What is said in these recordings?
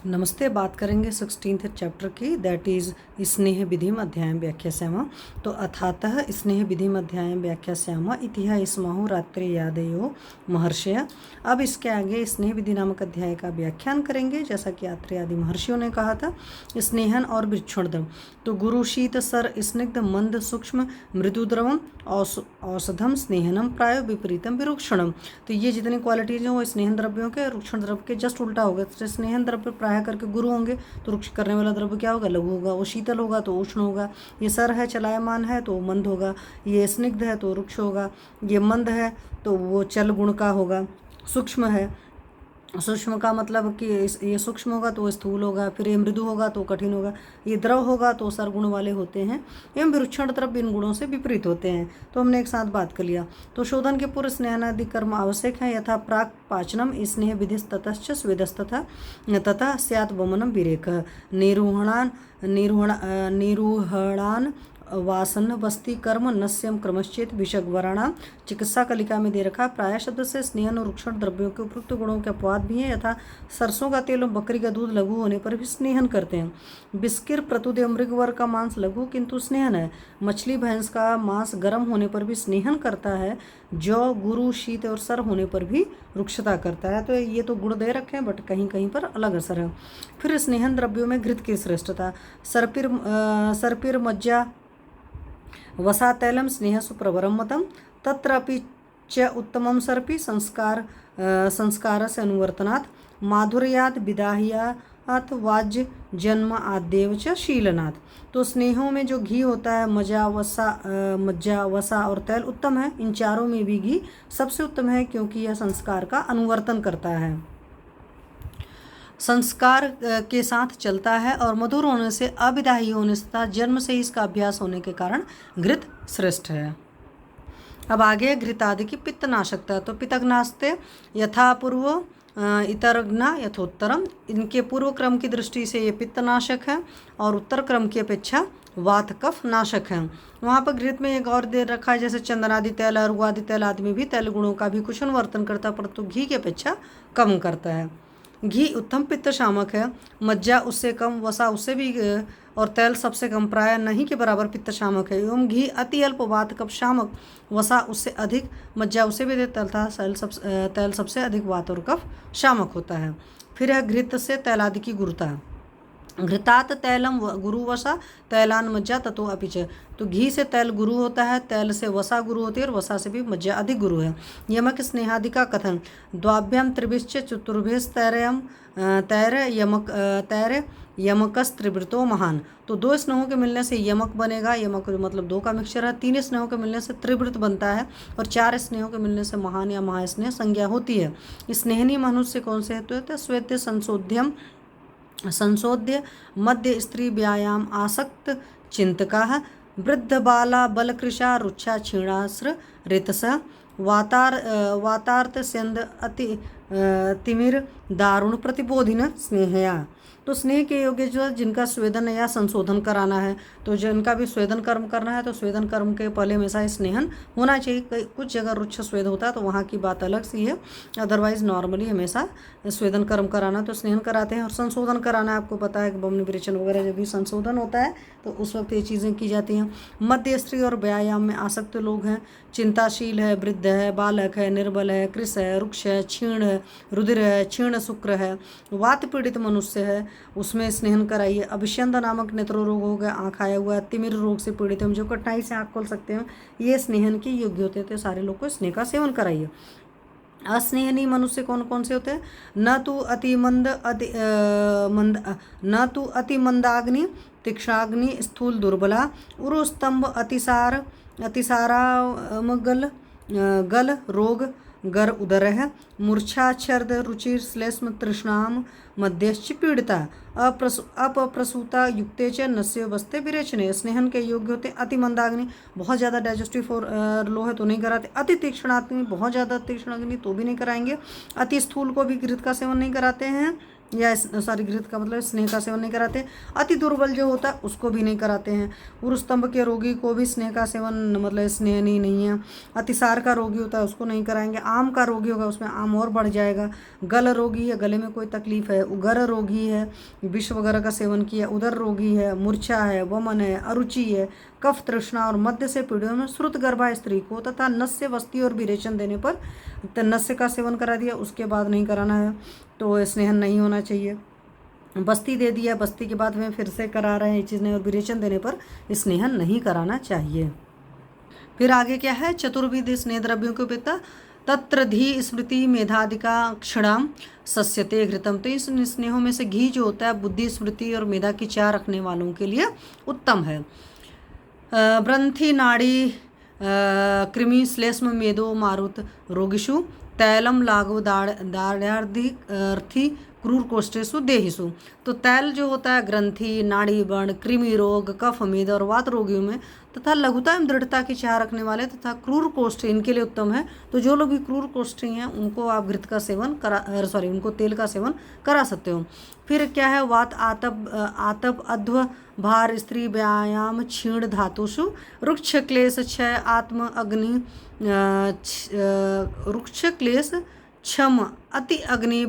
नमस्ते। बात करेंगे 16th चैप्टर की, दैट इज़ स्नेह विधिम अध्यायम व्याख्यास्यामः। तो अथातः स्नेह विधिम अध्यायम व्याख्यास्यामः इतिहा स्महु रात्रि यादयो महर्षय। अब इसके आगे स्नेह विधि नामक अध्याय का व्याख्यान करेंगे, जैसा कि आत्रेय आदि महर्षियों ने कहा था। स्नेहन और वृक्षणदम, तो गुरु शीत सर स्निग्ध मंद सूक्ष्म मृदु द्रवम औषधम स्नेहनम प्राय विपरीतम विरुक्षणम। तो ये जितनी क्वालिटीज हैं वो स्नेहन द्रव्यों के रुक्षण द्रव्य के जस्ट उल्टा होगा। तो स्नेहन द्रव्य प्राय करके गुरु होंगे, तो रुक्ष करने वाला द्रव्य क्या होगा? लघु होगा। वो शीतल होगा तो उष्ण होगा। ये सर है, चलायमान है, तो मंद होगा। ये स्निग्ध है तो रुक्ष होगा। ये मंद है तो वो चल गुण का होगा। सूक्ष्म है, सूक्ष्म का मतलब कि ये सूक्ष्म होगा तो स्थूल होगा। फिर ये मृदु होगा तो कठिन होगा। ये द्रव होगा तो सरगुण वाले होते हैं। एवं विरुक्षण द्रव्य इन गुणों से विपरीत होते हैं। तो हमने एक साथ बात कर लिया। तो शोधन के पूर्व स्नेहादि कर्म आवश्यक है, यथा प्राक पाचनम स्नेह विधिस ततश्च स्वेदस्तथा तथा स्यात् वमनम विरेकः निरूहणान वासन वस्ती कर्म नस्यम क्रमश्चेत विषग्वराणाम। चिकित्सा कलिका में दे रखा। प्राय शब्द से स्नेहन और रुक्षण द्रव्यों के उपयुक्त गुणों के अपवाद भी हैं, यथा सरसों का तेल और बकरी का दूध लघु होने पर भी स्नेहन करते हैं। बिस्किर प्रतुदेव मृगवर का मांस लघु किंतु स्नेहन है। मछली भैंस का मांस गर्म होने पर भी स्नेहन करता है। जौ गुरु शीत और सर होने पर भी रुक्षता करता है। तो ये तो गुण दे रखे हैं, बट कहीं कहीं पर अलग असर है। फिर स्नेहन द्रव्यों में घृत की श्रेष्ठता। सरपिर मज्जा वसा तैलम स्नेह सुप्रवरम मतम तत्रापि च उत्तमम सर्पि संस्कार से अनुवर्तनात् माधुर्यात् विदाह्यात् वाज्य जन्म आद्यव च शीलनात्। तो स्नेहों में जो घी होता है, मज्जा वसा और तैल उत्तम है। इन चारों में भी घी सबसे उत्तम है, क्योंकि यह संस्कार का अनुवर्तन करता है, संस्कार के साथ चलता है और मधुर होने से, अविदाही होने से तथा जन्म से ही इसका अभ्यास होने के कारण घृत श्रेष्ठ है। अब आगे घृतादि की पित्तनाशकता। तो पितग्नास्ते यथा पूर्व इतरग्ना यथोत्तरम। इनके पूर्व क्रम की दृष्टि से ये पित्तनाशक है और उत्तर क्रम की अपेक्षा वात कफ नाशक है। वहाँ पर घृत में एक और दे रखा है, जैसे चंदनादि तैल और आदि तैल आदि में भी तैल गुणों का भी कुछ अनुवर्तन करता है, परंतु घी की अपेक्षा कम करता है। घी उत्तम पित्त शामक है। मज्जा उससे कम, वसा उससे भी, और तैल सबसे कम, प्राय नहीं के बराबर पित्त शामक है। एवं घी अति अल्प वात कफ शामक, वसा उससे अधिक, मज्जा उससे भी अधिक तथा तैल सबसे अधिक वात और कफ शामक होता है। फिर है घृत से तैलादि की गुरुता। घृतात तैलम गुरु वसा तैलान मज्जा ततो अपिच। तो घी से तैल गुरु होता है, तैल से वसा गुरु होती है और वसा से भी मज्जा अधिक गुरु है। यमक स्नेहादि का कथन। द्वाभ्याम त्रिभिश्च चतुर्भिश्च तैर यमकस त्रिवृतो महान। तो दो स्नेहों के मिलने से यमक बनेगा। यमक मतलब दो का मिक्सचर है। तीन स्नेहों के मिलने से त्रिवृत बनता है और चार स्नेहों के मिलने से महान या महास्नेह संज्ञा होती है। स्नेहनी मनुष्य कौन से हेतु है? श्वेत संशोध्य मध्य स्त्री व्यायाम आसक्त चिंतका वृद्ध बाला बलकृशा रुच्छा क्षीणास्र ऋतस वातार्थ सेंद अति तिमिर दारुण प्रतिबोधिन स्नेहया। तो स्नेह के योग्य जो जिनका स्वेदन या संशोधन कराना है, तो जिनका भी स्वेदन कर्म करना है, तो स्वेदन कर्म के पहले हमेशा स्नेहन होना चाहिए। कुछ जगह रुच्छ स्वेद होता है तो वहाँ की बात अलग सी है, अदरवाइज नॉर्मली हमेशा स्वेदन कर्म कराना तो स्नेहन कराते हैं। और संशोधन कराना आपको पता है कि बमनी विरेचन वगैरह जब भी संशोधन होता है तो उस वक्त ये चीज़ें की जाती हैं। मध्य स्त्री और व्यायाम में आसक्त लोग हैं, चिंताशील है, वृद्ध है, बालक है, निर्बल है, कृश है, रुक्ष है, क्षीण है, रुधिर है, क्षीण शुक्र है, वात पीड़ित मनुष्य है, उसमें स्नेहन कराइए। अभिष्यंद नामक नेत्रो रोग हो गया, आँख आया हुआ है, तिमिर रोग से पीड़ित है, जो कठिनाई से आँख खोल सकते हैं, ये स्नेहन के योग्य होते थे। सारे लोग को स्नेह का सेवन कराइए। अस्नेहनी मनुष्य कौन कौन से होते हैं? न तो अति मंदाग्नि तीक्ष्णाग्नि स्थूल दुर्बला उरुस्तंभ अतिसारा गल रोग गर उदर है मूर्छा छर्द रुचिर श्लेष्म तृष्णाम मध्यश्च पीड़िता अपप्रसूता युक्ते च नस्य वस्ते विरेचने। स्नेहन के योग्य होते अति मंदाग्नि, बहुत ज़्यादा डाइजेस्टिव लो है तो नहीं कराते। अति तीक्ष्णाग्नि, बहुत ज़्यादा तीक्ष्ण अग्नि तो भी नहीं कराएंगे। अति स्थूल को भी घृत का सेवन नहीं कराते हैं। या सॉरी घृत का मतलब स्नेह का सेवन नहीं कराते। अति दुर्बल जो होता है उसको भी नहीं कराते हैं। उरुस्तंभ के रोगी को भी स्नेह का सेवन मतलब स्नेह नहीं है। अतिसार का रोगी होता है उसको नहीं कराएंगे। आम का रोगी होगा उसमें आम और बढ़ जाएगा। गल रोगी है, गले में कोई तकलीफ है। उगर रोगी है, विष वगैरह का सेवन किया। उदर रोगी है, मूर्छा है, वमन है, अरुचि है, कफ तृष्णा और मध्य से पीड़ित में श्रुत गर्भा स्त्री को तथा नस्य वस्ती और विरेचन देने पर नस्य का सेवन करा दिया, उसके बाद नहीं कराना है, तो स्नेहन नहीं होना चाहिए। बस्ती दे दिया, बस्ती के बाद में फिर से करा रहे हैं ये चीज़ नहीं, और विरेचन देने पर स्नेहन नहीं कराना चाहिए। फिर आगे क्या है, चतुर्विध स्नेह द्रव्यों के पिता तत्र धी स्मृति मेधादिका क्षणाम सस्यते घृतम। तो इस स्नेहों में से घी जो होता है बुद्धि, स्मृति और मेधा की चाह रखने वालों के लिए उत्तम है। ब्रंथि नाड़ी कृमि श्लेष्म मेदो मारुत रोगिषु तैलम लागो दाढ़ार्थी क्रूर कोष्ठेशु देहिसु। तो तैल जो होता है ग्रंथि, नाड़ी बर्ण, कृमि रोग, कफ मेद और वात रोगियों में तथा लघुता एवं दृढ़ता की चाह रखने वाले तथा क्रूर कोष्ठ इनके लिए उत्तम है। तो जो लोग भी क्रूर कोष्ठी हैं उनको आप घृत का सेवन उनको तेल का सेवन करा सकते हो। फिर क्या है, वात आतप अध्व भार स्त्री व्यायाम क्षीण धातुषु रुक्ष क्लेश क्षय आत्म अग्नि रुक्ष क्लेश क्षम अति अग्नि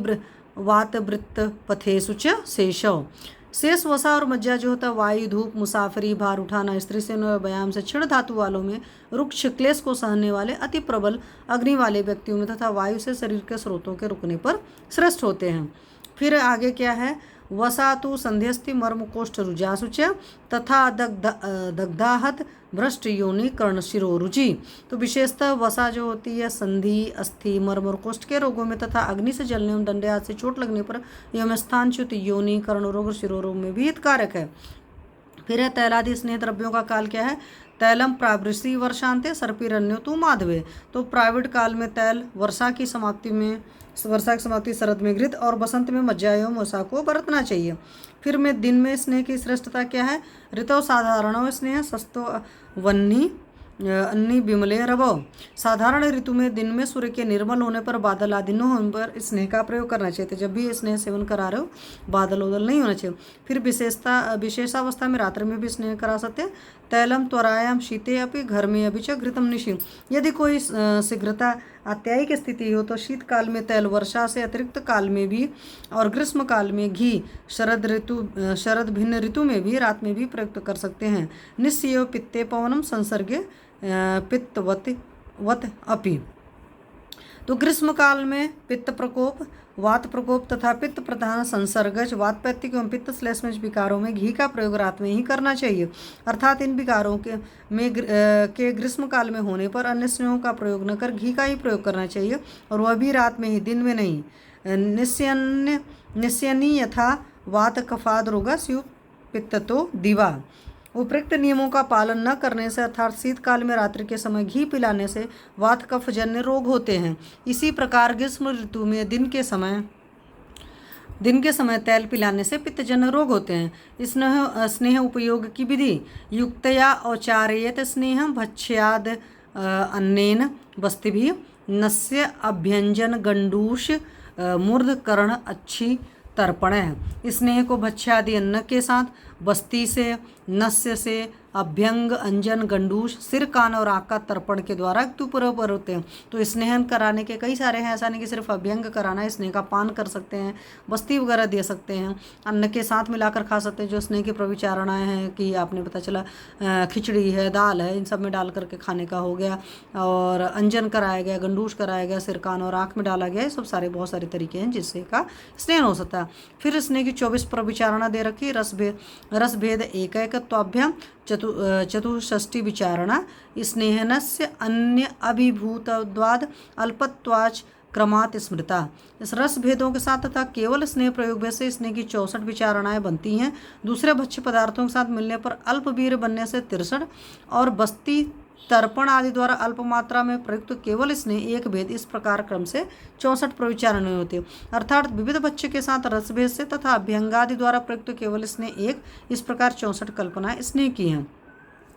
वात वृत्त पथेषु च शेषव। शेष वसा और मज्जा जो होता है वायु, धूप, मुसाफरी, भार उठाना, स्त्री से व्यायाम से क्षीण धातु वालों में, रुक्ष क्लेश को सहने वाले, अति प्रबल अग्नि वाले व्यक्तियों में तथा वायु से शरीर के स्रोतों के रुकने पर श्रेष्ठ होते हैं। फिर आगे क्या है, वसातु संध्यस्ति मर्म कोष्ठ रुजासुच तथा दग्धाहत भ्रष्ट योनि कर्ण शिरो रुचि। तो विशेषतः वसा जो होती है संधि, अस्थि, मर्म और कोष्ठ के रोगों में तथा अग्नि से जलने एवं डंडे हाथ से चोट लगने पर एवं स्थानच्युत योनि, कर्ण रोग और शिरोरोग में भी हितकारक है। फिर है तैलादि स्नेह द्रव्यों का काल क्या है, तैलम प्रावृषि वर्षांते सर्पिरण्यो तु माधवे। तो प्राइवेट काल में तैल, वर्षा की समाप्ति शरद में घृत और बसंत में मज्जा एवं वसा को बरतना चाहिए। फिर में दिन में स्नेह की श्रेष्ठता क्या है, ऋतु साधारण स्नेह सस्तो वन्नी अन्नी विमले रवो। साधारण ऋतु में दिन में सूर्य के निर्मल होने पर, बादल आदि न होने पर स्नेह का प्रयोग करना चाहिए। तो जब भी स्नेह सेवन करा रहे हो बादल उदल नहीं होना चाहिए। फिर विशेषावस्था में रात्रि में भी स्नेह करा सकते हैं। तैलम त्वरायाम शीते अपि घर में अभी च घृतम निशि। यदि कोई शीघ्रता अत्यायिक स्थिति हो तो शीतकाल में तैल, वर्षा से अतिरिक्त काल में भी और ग्रीष्म काल में घी, शरद भिन्न ऋतु में भी रात में भी प्रयुक्त कर सकते हैं। निस्यो पित्ते पवनम संसर्गे पित्तवत अपि। तो ग्रीष्म काल में पित्त प्रकोप, वात प्रकोप तथा पित्त प्रधान संसर्गज वातपैत्तिक एवं पित्त श्लेष्मज विकारों में घी का प्रयोग रात में ही करना चाहिए। अर्थात इन विकारों के ग्रीष्म काल में होने पर अन्य स्नेहों का प्रयोग न कर घी का ही प्रयोग करना चाहिए, और वह भी रात में ही, दिन में नहीं। निस्यनी यथा वात कफाद रोगा स्यु पित्ततो दिवा। उपरोक्त नियमों का पालन न करने से अर्थात शीतकाल में रात्रि के समय घी पिलाने से वात कफ जन्य रोग होते हैं। इसी प्रकार ग्रीष्म ऋतु में दिन के समय तैल पिलाने से पित्तजन्य रोग होते हैं। स्नेह उपयोग की विधि, युक्तया औचार्यत स्नेह भक्ष्याद अन्नेन वस्तिभिः नस्य अभ्यंजन गंडूष मूर्ध कर्ण अच्छी तर्पण है। स्नेह को भक्ष्यादि अन्न के साथ, बस्ती से, नस्य से, अभ्यंग, अंजन, गंडूष, सिर, कान और आँख का तर्पण के द्वारा पर होते हैं। तो स्नेहन कराने के कई सारे हैं, ऐसा नहीं कि सिर्फ अभ्यंग कराना है। स्नेह का पान कर सकते हैं, बस्ती वगैरह दे सकते हैं, अन्न के साथ मिलाकर खा सकते हैं। जो स्नेह की प्रविचारणाएँ हैं कि आपने पता चला खिचड़ी है, दाल है, इन सब में डाल करके खाने का हो गया, और अंजन कराया गया, गंडूष कराया गया, सिर, कान और आँख में डाला गया। ये सब सारे बहुत सारे तरीके हैं जिससे का स्नेह हो सकता है। फिर स्नेह की 24 प्रविचारणा दे रखी। रसभेद एकैकत्वाभ्याम चतुष्षष्टि विचारणा। स्नेहनस्य अन्य अभिभूतवाद अल्पत्वाच क्रमात् स्मृता। इस रस भेदों के साथ तथा केवल स्नेह प्रयोग से स्नेह की 64 विचारणाएं बनती हैं। दूसरे भक्ष्य पदार्थों के साथ मिलने पर अल्पवीर बनने से 63 और बस्ती, तर्पण आदि द्वारा अल्प मात्रा में प्रयुक्त केवल स्नेह एक भेद, इस प्रकार क्रम से 64 प्रविचारणाएं होती है। अर्थात विविध भक्ष्य के साथ रसभेद से तथा अभ्यंगादि द्वारा प्रयुक्त केवल स्नेह एक, इस प्रकार 64 कल्पनाएं स्नेह की हैं।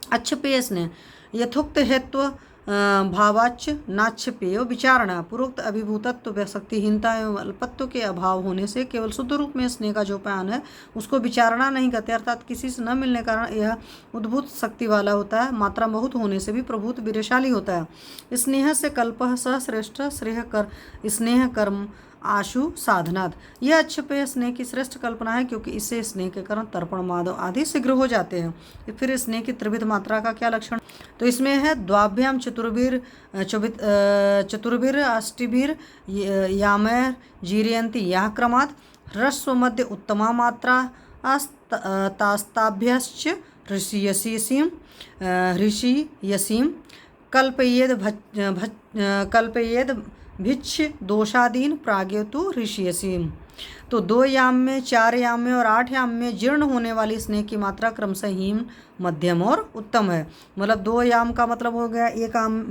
अच्छपेय स्नेह, यथोक्त हेत्व भावाच्च नाच्छपेय विचारणा। पूर्वोक्त अभिभूतत्व शक्तिहीनता एवं अल्पत्व के अभाव होने से केवल शुद्ध रूप में स्नेह का जो प्यान है उसको विचारणा नहीं करते, अर्थात किसी से न मिलने के कारण यह उद्भूत शक्ति वाला होता है, मात्रा बहुत होने से भी प्रभुत वीरशाली होता है। स्नेह से कल्पः स श्रेष्ठ स्नेह कर्म आशु साधनात्। यह अच्छे स्नेह की श्रेष्ठ कल्पना है क्योंकि इससे स्नेह के कारण तर्पण माधव आदि शीघ्र हो जाते हैं। फिर स्नेह की त्रिविध मात्रा का क्या लक्षण, तो इसमें है द्वाभ्याम चतुर्भिर अष्टिभिर यामैर जीरयन्ति यः क्रमात् ह्रस्व मध्य उत्तमा मात्रा तास्ताभ्यश्च ऋषियसीं कल्पयेद भिच्छ दोषादीन प्राग्यतु ऋषियसीम। तो 2 याम में, 4 याम में और 8 याम में जीर्ण होने वाली स्नेह की मात्रा क्रमशः हीन, मध्यम और उत्तम है। मतलब 2 याम का मतलब हो गया, एक याम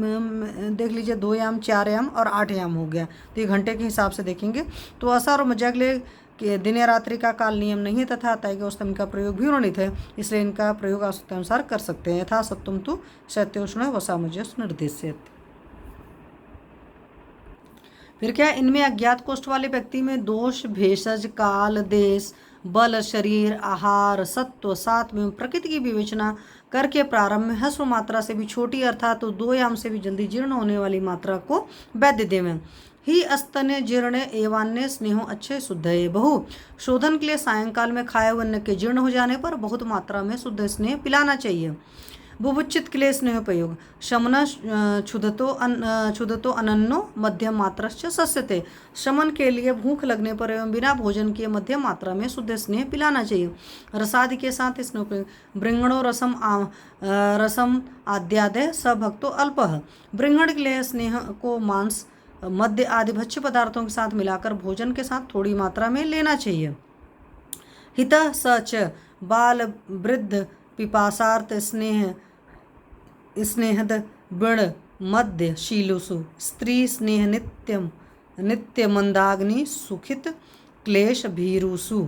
देख लीजिए, 2 याम, 4 याम और 8 याम हो गया, तो ये घंटे के हिसाब से देखेंगे। तो असर और मजागले कि दिन या रात्रि का काल नियम नहीं है तथा अतः के औसतम का प्रयोग भी वर्णित है, इसलिए इनका प्रयोग आवश्यकतानुसार कर सकते हैं। यथा सत्वम तो शैत्योष्ण वसामजस निर्देशित। फिर क्या, इनमें अज्ञात कोष्ठ वाले व्यक्ति में दोष, भेषज, काल, देश, बल, शरीर, आहार, सत्व, सात्व एवं प्रकृति की विवेचना करके प्रारंभ में ह्रस्व मात्रा से भी छोटी अर्थात तो 2 याम से भी जल्दी जीर्ण होने वाली मात्रा को वैद्य में ही अस्तने जीर्ण एवान्य स्नेहो अच्छे शुद्ध है बहु। शोधन के लिए सायंकाल में खाए हुए अन्न के जीर्ण हो जाने पर बहुत मात्रा में शुद्ध स्नेह पिलाना चाहिए। बुभुचित के लिए स्नेह प्रयोग शमन क्षुधतो अनन्नो मध्यम मात्रश्च सस्यते। शमन के लिए भूख लगने पर एवं बिना भोजन किए मध्यम मात्रा में शुद्ध स्नेह पिलाना चाहिए। रसादि के साथ स्नेह प्रयोग बृंगणो रसम आद्यादय सभक्तो अल्पः। बृंगण के लिए स्नेह को मांस, मध्य आदि भक्ष्य पदार्थों के साथ मिलाकर भोजन के साथ थोड़ी मात्रा में लेना चाहिए। हितः सच बाल वृद्ध पिपासार्थ स्नेहद बिण मध्य शीलुषु स्त्री स्नेह नित्य मंदाग्नि सुखित क्लेश भीरुषु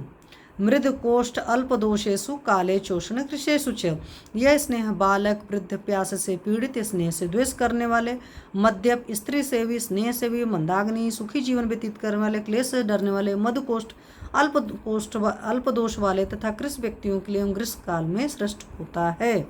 मृद कोष्ठ अल्पदोषेषु काले चोषण कृषेषु च। यह स्नेह बालक, वृद्ध, प्यास से पीड़ित, स्नेह से द्वेष करने वाले, मद्यप, स्त्री से भी, स्नेह से भी, मंदाग्नि, सुखी जीवन व्यतीत करने वाले, क्लेश से डरने वाले, मधुकोष्ठ अल्पदोष वाले तथा कृष व्यक्तियों के लिए ग्रीष्म काल में श्रेष्ठ होता है।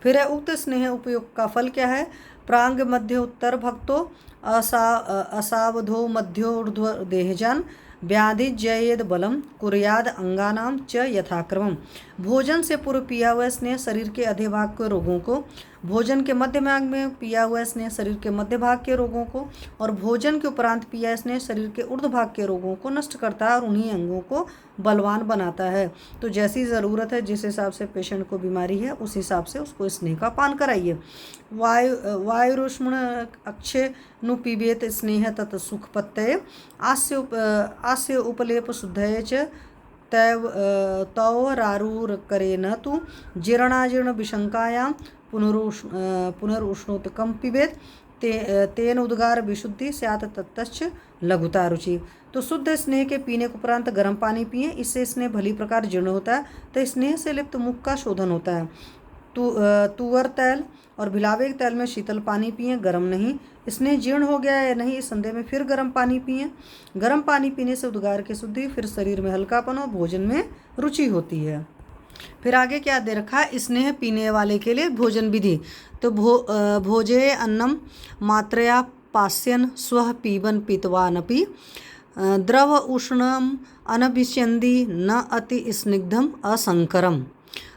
फिर है उक्त स्नेह उपयोग का फल क्या है। प्रांग मध्य उत्तर भक्तो असावधो मध्योर्ध्व देहजान व्याधि जयेद बलम कुर्याद अंगानाम च यथाक्रमम। भोजन से पूर्व पिया हुआ स्नेह शरीर के आधे भाग के रोगों को, भोजन के मध्य भाग में पिया हुआ स्नेह शरीर के मध्य भाग के रोगों को और भोजन के उपरांत पिया स्नेह शरीर के ऊर्ध्व भाग के रोगों को नष्ट करता है और उन्हीं अंगों को बलवान बनाता है। तो जैसी ज़रूरत है, जिस हिसाब से पेशेंट को बीमारी है, उस हिसाब से उसको स्नेह का पान कराइए। वायुरुष्ण अक्षय नु पीबेत स्नेह तत् सुख पत्तये आस्य उपलेप शुद्धये च तव रारूर करे न तु जीर्णाजीर्ण विशंकायां पुनरुष्णोत्कम पिबेत तेन उद्गार विशुद्धि स्यात् तत्तश्च लघुता रुचि। तो शुद्ध स्नेह के पीने के उपरांत गर्म पानी पिए, इससे स्नेह भली प्रकार जीर्ण होता है। तो स्नेह से लिप्त मुख का शोधन होता है। तुअर तैल और भिलावे के तैल में शीतल पानी पिए, गर्म नहीं। स्नेह जीर्ण हो गया है या नहीं इस संदेह में फिर गर्म पानी पिए। गर्म पानी पीने से उद्गार की शुद्धि, फिर शरीर में हल्कापन और भोजन में रुचि होती है। फिर आगे क्या दे रखा है, स्नेह पीने वाले के लिए भोजन विधि। तो भोजे अन्नम मात्रया पास्यन स्व पीबन पीतवानपि द्रव उष्णम अनभिष्यन्दी न अति स्निग्धम असंकरम।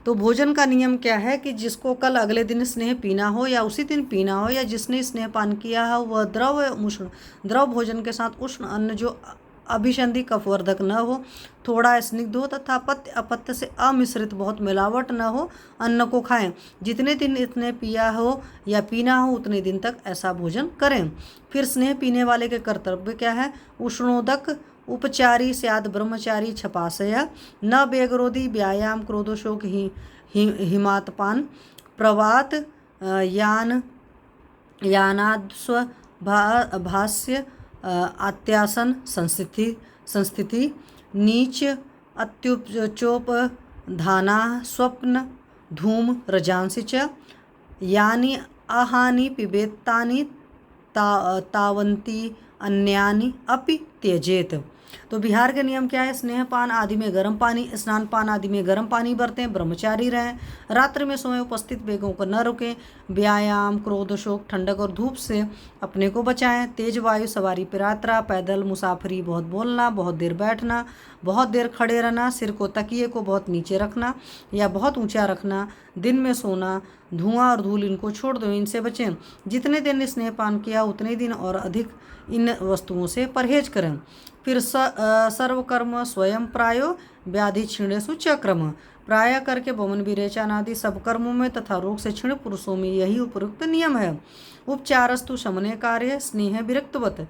तो भोजन का नियम क्या है कि जिसको कल अगले दिन स्नेह पीना हो या उसी दिन पीना हो या जिसने स्नेह पान किया है वह द्रव भोजन के साथ उष्ण अन्न जो अभिसंधि कफवर्धक न हो, थोड़ा स्निग्ध हो तथा पत्य अपत्य से अमिश्रित बहुत मिलावट न हो अन्न को खाएं। जितने दिन इतने पिया हो या पीना हो उतने दिन तक ऐसा भोजन करें। फिर स्नेह पीने वाले के कर्तव्य क्या है। उष्णोदक उपचारी स्याद ब्रह्मचारी छपाशय न बेगरोधी व्यायाम क्रोधोशोक हिमातपान प्रवात यानाद्स्व भाष्य आत्यासन संस्थिति नीच अत्युपचोप धाना स्वप्न धूम रजांसि च यानि आहानि पिबेत्तानि तावन्ति अन्यानि अपि त्यजेत। तो बिहार के नियम क्या है? स्नेहपान आदि में गर्म पानी, स्नान पान आदि में गर्म पानी बरतें, ब्रह्मचारी रहें, रात्रि में सोए उपस्थित वेगों को न रोकें, व्यायाम, क्रोध, शोक, ठंडक और धूप से अपने को बचाएं, तेज वायु सवारी पर यात्रा, पैदल मुसाफरी, बहुत बोलना, बहुत देर बैठना, बहुत देर खड़े रहना, सिर को तकिए को बहुत नीचे रखना या बहुत ऊंचा रखना, दिन में सोना, धुआं और धूल इनको छोड़ दो, इनसे बचें। जितने दिन स्नेहपान किया उतने दिन और अधिक इन वस्तुओं से परहेज करें। फिर सर्वकर्म स्वयं प्रायो व्याधि क्षीणेषु चक्रम। प्राय करके वमन विरेचन आदि सब कर्मों में तथा रोग से क्षीण पुरुषों में यही उपयुक्त नियम है। उपचारस्तु शमने कार्य स्नेह विरक्तवत।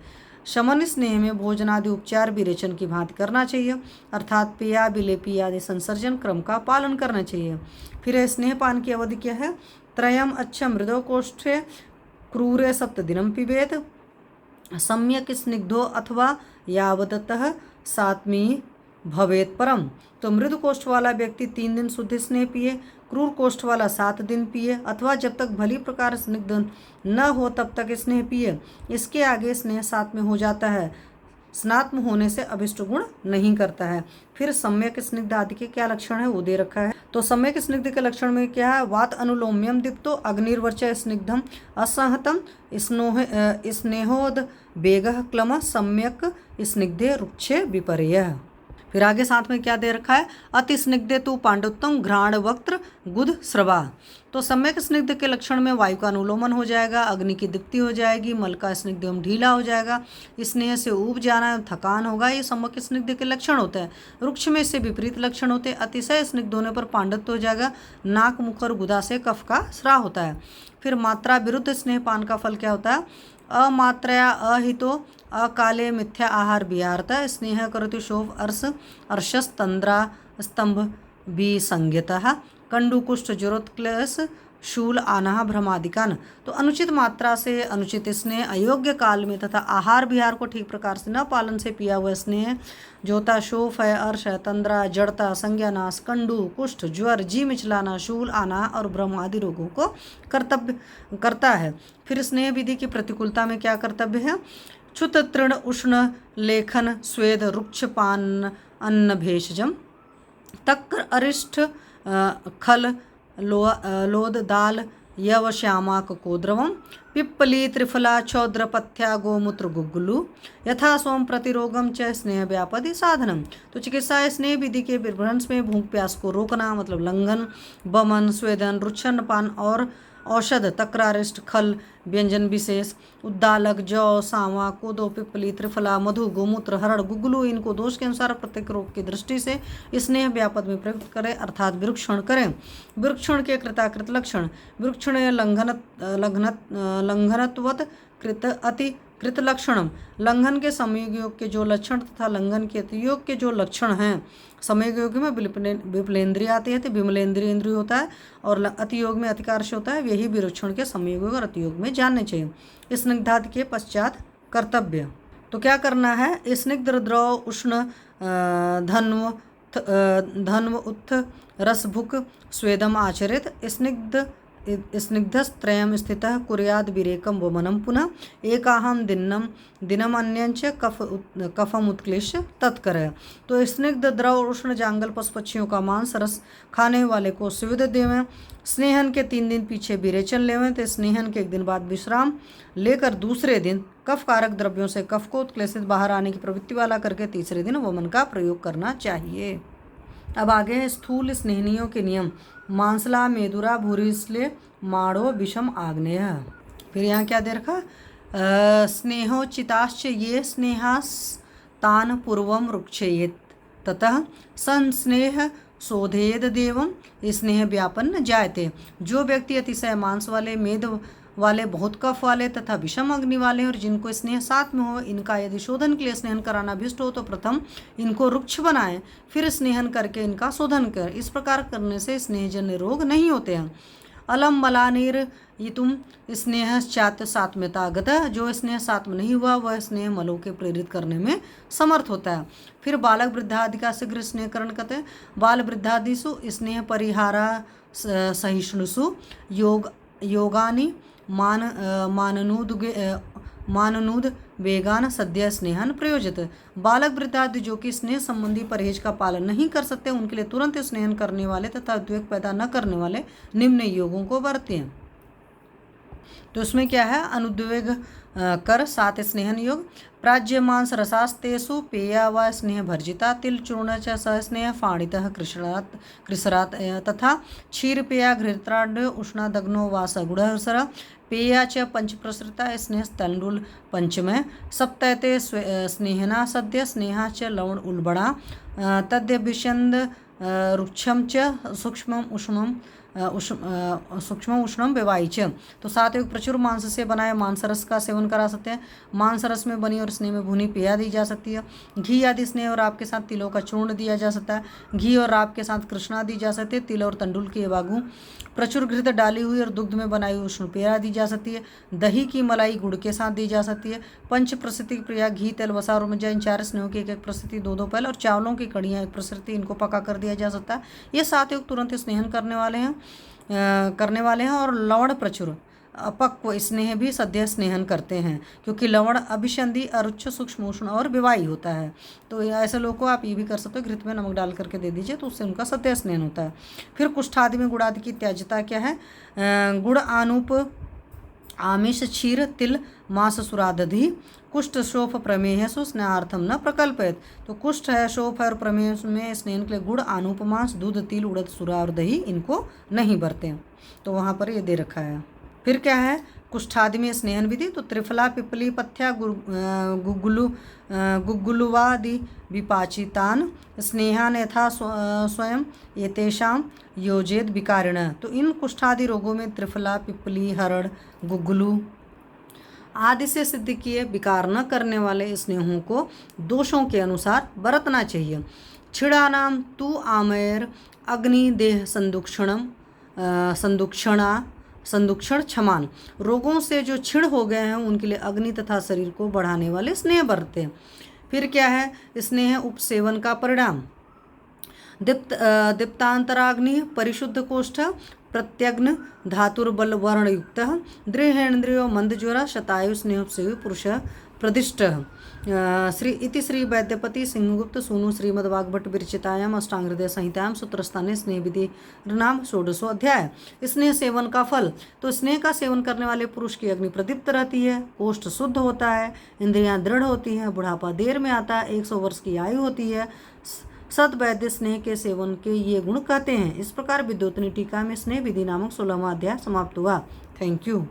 शमन स्नेह में भोजन आदि उपचार विरेचन की भांति करना चाहिए, अर्थात पेया विलेपी आदि संसर्जन क्रम का पालन करना चाहिए। फिर स्नेहपान की अवधि क्या है? त्रयम अच्छा मृदो कोष्ठे क्रूरे सप्तदिनम पिबेत, सम्यक स्निग्धो अथवा यावदतः सात्मी भवेत परम। तो मृदु कोष्ठ वाला व्यक्ति 3 दिन शुद्ध स्नेह पिए, क्रूर कोष्ठ वाला 7 दिन पिए, अथवा जब तक भली प्रकार स्निग्ध न हो तब तक स्नेह पिए। इसके आगे स्नेह सात्म्य हो जाता है, स्नात्म होने से अभिष्ट गुण नहीं करता है। फिर सम्यक स्निग्ध आदि के क्या लक्षण है वो दे रखा है। तो सम्यक स्निग्ध के लक्षण में क्या है? वात अनुलोम्यम दीप्तो अग्निर्वर्च स्निग्धम असंहतम स्नेहोद वेगः क्लम सम्यक स्निग्धे रुक्षे विपर्यय। फिर आगे साथ में क्या दे रखा है? अति स्निग्धे तु पांडुत्तम घ्राण वक्त्र गुद स्रवा। तो सम्यक स्निग्ध के लक्षण में वायु का अनुलोमन हो जाएगा, अग्नि की दीप्ति हो जाएगी, मल का स्निग्ध एवं ढीला हो जाएगा, स्नेह से ऊब जाना एवं थकान होगा। ये सम्यक स्निग्ध के लक्षण होते हैं। रुक्ष में इससे विपरीत लक्षण होते हैं। अतिशय स्निग्ध होने पर पांडुत्व हो जाएगा, नाक मुख और गुदा से कफ का स्राव होता है। फिर मात्रा विरुद्ध स्नेहपान का फल क्या होता है? अमात्रया अहितो अकाले मिथ्या आहार विहारता स्नेह करोति शोभ अर्शस्तंद्रा स्तंभ विसंज्ञतः कंडुकुष्ठ ज्वरोत्क्लेश शूल आनाह भ्रमादिकान। तो अनुचित मात्रा से अनुचित स्नेह, अयोग्य काल में तथा आहार विहार को ठीक प्रकार से न पालन से पिया हुआ स्नेह जोता शोफ है, अर्श है, तंद्रा, जड़ता, संज्ञानाश, कंडू, कुष्ठ, ज्वर, जी मिचलाना, शूल आना और भ्रम आदि रोगों को कर्तव्य करता है। फिर स्नेह विधि की प्रतिकूलता में क्या कर्तव्य है? क्षुत तृण उष्ण लेखन स्वेद रुक्षपान अन्न भेषजम तक्र अरिष्ठ खल लोद दाल यव श्यामाक कोद्रवम पिप्पली त्रिफला क्षौद्रपथ्या गोमूत्र गुग्गुलु यथा स्वम प्रतिरोगम च स्नेह व्यापदि साधनम। तो चिकित्सा स्नेह विधि के विभ्रंश में भूख प्यास को रोकना मतलब लंघन, बमन, स्वेदन, रुच्छनपान और औषध तक्रारिष्ट खल व्यंजन विशेष उद्दालक जौ सांवा कोदो पिपली त्रिफला मधु गोमूत्र हरड़ गुग्गुलू इनको दोष के अनुसार प्रत्येक रोग की दृष्टि से स्नेह व्यापद में प्रयुक्त करें अर्थात विरुक्षण करें। विरुक्षण के कृताकृत लक्षण विरुक्षण लंघनत्वत कृत अति कृत लक्षणम लंघन के समयोग योग के जो लक्षण तथा लंघन के अतियोग के जो लक्षण हैं। समयोग योग में विपुलेंद्रिय आती है तो विमलेंद्रिय इंद्रिय होता है और अतियोग में अतिकार्ष होता है। यही विरुक्षण के समयोग योग और अतियोग में जानने चाहिए। स्निग्धादि के पश्चात कर्तव्य तो क्या करना है? स्निग्ध द्रव उष्ण धन्व उत्थ रसभुक स्वेदम आचरित स्निग्धस्त्रयं स्थितः कुर्याद् विरेकं वमनं पुनः एकाहम दिनम अन्यंच कफम उत्क्लेश तत्कर। तो स्निग्ध द्रव उष्ण जांगल पशु पक्षियों का मांस रस खाने वाले को सुविध देवें। स्नेहन के 3 दिन पीछे विरेचन लेवें तो स्नेहन के 1 दिन बाद विश्राम लेकर दूसरे दिन कफ कारक द्रव्यों से कफ को उत्क्लेशित बाहर आने की प्रवृत्ति वाला करके तीसरे दिन वमन का प्रयोग करना चाहिए। अब आगे है स्थूल स्नेहनियों के नियम। मांसला मेदुरा भूरिस्ले माड़ो विषम आग्नेय। फिर यहाँ क्या दे रखा? स्नेहोचिताश्च ये स्नेहास्तान पूर्वम रुक्षेयेत ततः संस्नेह शोधेद देवम स्नेह व्यापन्न जायते। जो व्यक्ति अतिशय मांस वाले मेद वाले बहुत कफ वाले तथा विषम अग्नि वाले और जिनको स्नेह साथ में हो इनका यदि शोधन के लिए स्नेहन कराना अभिष्ट हो तो प्रथम इनको रुक्ष बनाएं फिर स्नेहन करके इनका शोधन कर। इस प्रकार करने से स्नेहजन्य रोग नहीं होते हैं। अलम मलानिर यितुम स्नेह चात्य सात्म्यतागत। जो स्नेह सात्म नहीं हुआ वह स्नेह मलों के प्रेरित करने में समर्थ होता है। फिर बालक वृद्धादि का शीघ्र स्नेहकरण करते हैं। बाल वृद्धादिषु स्नेह परिहारा सहिष्णुषु योगानि माननूद वेगान सद्य स्नेहन प्रयोजित। बालक वृद्धादि जो कि स्नेह संबंधी परहेज का पालन नहीं कर सकते, उनके लिए तुरंत स्नेहन करने वाले तथा उद्वेग पैदा न करने वाले निम्न योगों को बरतें। तो इसमें क्या है, अनुद्वेग कर 7 स्नेहन योग। प्राज्य मांस रसास्तेषु पेया व स्नेह भर्जिता तिल चूर्ण च सहस्नेह फाणितः कृसरात तथा क्षीर पेया घृतांड उष्णादग्नो वा सगुणसर पेया च पंचप्रसृता स्नेह तंडुल पंचमय सप्तैते स्नेहना सद्य स्नेहा च लवण उल्बणा तद्यभिषंद रुक्षम च सूक्ष्म उष्णम विवाहिच। तो 7 योग प्रचुर मांस से बनाए मांसरस का सेवन करा सकते हैं। मांसरस में बनी और स्नेह में भुनी पेया दी जा सकती है। घी आदि स्नेह और राब के साथ तिलों का चूर्ण दिया जा सकता है। घी और राब के साथ कृष्णा दी जा सकती है। तिल और तंडुल की बागू प्रचुर घृत डाली हुई और दुग्ध में बनाई हुई उष्ण पेया दी जा सकती है। दही की मलाई गुड़ के साथ दी जा सकती है। पंच प्रस्तुति क्रिया घी तेल वसा और मज्जा इन 4 स्नेहों की एक प्रस्तुति 2 पहल और चावलों की कड़ियाँ एक प्रस्तुति, इनको पका कर दिया जा सकता है। ये 7 योग तुरंत स्नेहन करने वाले हैं और लवण प्रचुर अपक्व स्नेह भी सद्य स्नेहन करते हैं, क्योंकि लवण अभिसंधि अरुच्च सूक्ष्म उष्ण और विवाही होता है। तो ऐसे लोग को आप ये भी कर सकते हो, घृत में नमक डाल करके दे दीजिए तो उससे उनका सद्य स्नेहन होता है। फिर कुष्ठादि में गुड़ादि की त्याज्यता क्या है, गुड़ आनुप आमिष क्षीर तिल मांस सुरादधि कुष्ठ शोफ प्रमेह सु स्नेहार्थम न प्रकल्पित। तो कुष्ठ है, शोफ है और प्रमेह में स्नेहन के लिए गुड़ आनुप मांस दूध तिल उड़द सुरा और दही इनको नहीं बरते। तो वहाँ पर ये दे रखा है। फिर क्या है, कुष्ठादि में स्नेहन विधि। तो त्रिफला पिपली पथ्या गुग्गुलुवादि विपाचितान स्नेहान यथा स्वयं एतेषां योजेद विकारिण। तो इन कुष्ठादि रोगों में त्रिफला पिपली हरण गुग्गुलु आदि से सिद्ध किए विकार न करने वाले स्नेहों को दोषों के अनुसार बरतना चाहिए। छिड़ानाम तु आमयर अग्नि देह संदुक्षण क्षमान। रोगों से जो छिड़ हो गए हैं उनके लिए अग्नि तथा शरीर को बढ़ाने वाले स्नेह बरते हैं। फिर क्या है, स्नेह उपसेवन का परिणाम। दीप्तांतराग्नि परिशुद्ध कोष्ठ प्रत्यग्न धातुर्बल वर्णयुक्त दृहेन्द्रियो मंदज्वर शतायु स्नेहोपसेवी पुरुष प्रदिष्ट। श्री वैद्यपति सिंहगुप्त सूनु श्रीमद्वाग्भट विरचितायाम अष्टांगहृदय संहितायाम सूत्रस्थाने स्नेह विधि नाम 16वां अध्याय। स्नेह सेवन का फल। तो स्नेह का सेवन करने वाले पुरुष की अग्नि प्रदीप्त रहती है, कोष्ठ शुद्ध होता है, इंद्रियां दृढ़ होती हैं, बुढ़ापा देर में आता है, 100 वर्ष की आयु होती है। सद्वैद्य स्नेह के सेवन के ये गुण कहते हैं। इस प्रकार विद्योतनी टीका में स्नेह विधि नामक 16वां अध्याय समाप्त हुआ। Thank you.